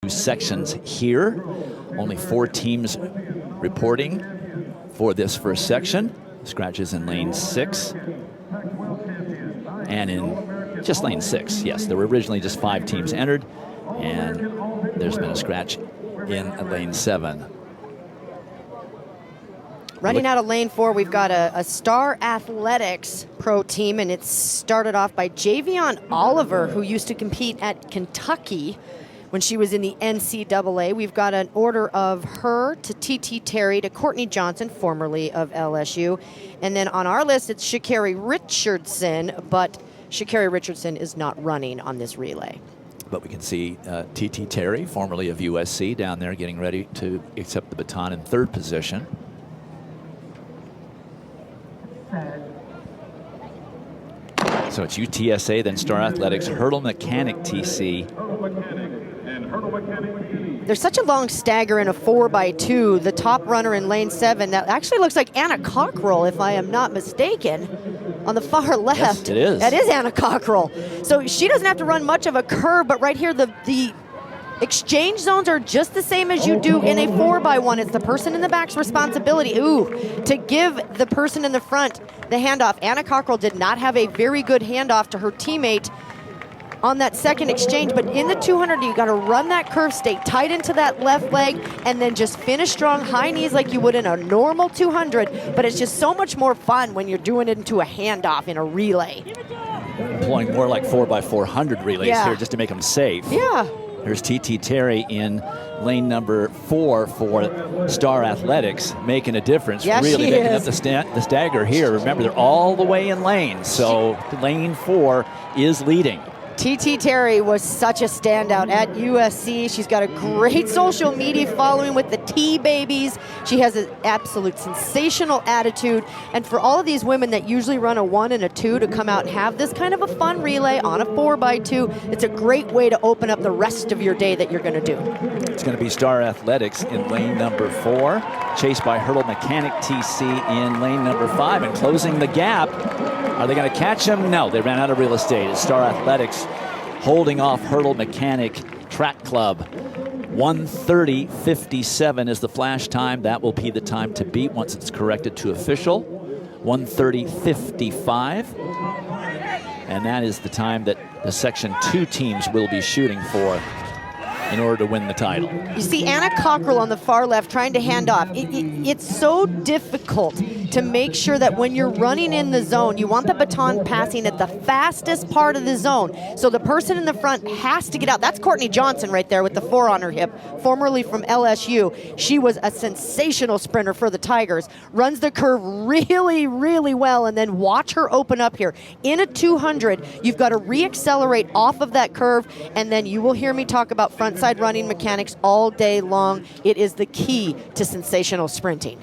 sections here. Only 4 teams reporting for this first section. Scratches in lane 6 and in just lane 6. Yes, there were originally just 5 teams entered, and there's been a scratch in lane 7. Running out of lane 4, we've got a Star Athletics pro team, and it's started off by Javion Oliver, who used to compete at Kentucky when she was in the NCAA. We've got an order of her to TT Terry to Courtney Johnson, formerly of LSU. And then on our list, it's Sha'Carri Richardson, but Sha'Carri Richardson is not running on this relay. But we can see TT Terry, formerly of USC, down there getting ready to accept the baton in 3rd position. So it's UTSA, then Star Athletics, Hurlde Mechanic TC. There's such a long stagger in a 4x2. The top runner in lane 7, that actually looks like Anna Cockrell, if I am not mistaken, on the far left. Yes, it is. That is Anna Cockrell. So she doesn't have to run much of a curve, but right here, the exchange zones are just the same as you do in a 4x1. It's the person in the back's responsibility, to give the person in the front the handoff. Anna Cockrell did not have a very good handoff to her teammate on that second exchange, but in the 200, you got to run that curve, stay tight into that left leg, and then just finish strong, high knees like you would in a normal 200. But it's just so much more fun when you're doing it into a handoff in a relay. Employing more like 4x400 relays here just to make them safe. Yeah. Here's TT Terry in lane number 4 for Star Athletics, making a difference. Yes, really making up is. the stagger here. Remember, they're all the way in lane, so lane 4 is leading. TT Terry was such a standout at USC. She's got a great social media following with the T-Babies. She has an absolute sensational attitude. And for all of these women that usually run a 1 and a 2 to come out and have this kind of a fun relay on a 4x2, it's a great way to open up the rest of your day that you're going to do. It's going to be Star Athletics in lane number 4, chased by Hurlde Mechanic TC in lane number 5, and closing the gap. Are they going to catch him? No, they ran out of real estate. It's Star Athletics holding off Hurlde Mechanic Track Club. 1:30.57 is the flash time. That will be the time to beat once it's corrected to official. 1:30.55. And that is the time that the Section 2 teams will be shooting for in order to win the title. You see Anna Cockrell on the far left trying to hand off. It's so difficult to make sure that when you're running in the zone, you want the baton passing at the fastest part of the zone. So the person in the front has to get out. That's Courtney Johnson right there with the 4 on her hip, formerly from LSU. She was a sensational sprinter for the Tigers. Runs the curve really, really well, and then watch her open up here. In a 200, you've got to re-accelerate off of that curve, and then you will hear me talk about frontside running mechanics all day long. It is the key to sensational sprinting.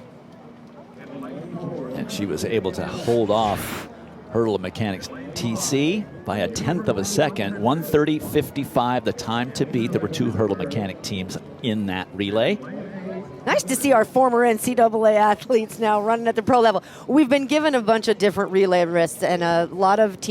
And she was able to hold off Hurlde Mechanics TC by a 1/10 of a second. 1:30.55, the time to beat. There were 2 Hurlde Mechanic teams in that relay. Nice to see our former NCAA athletes now running at the pro level. We've been given a bunch of different relay lists, and a lot of teams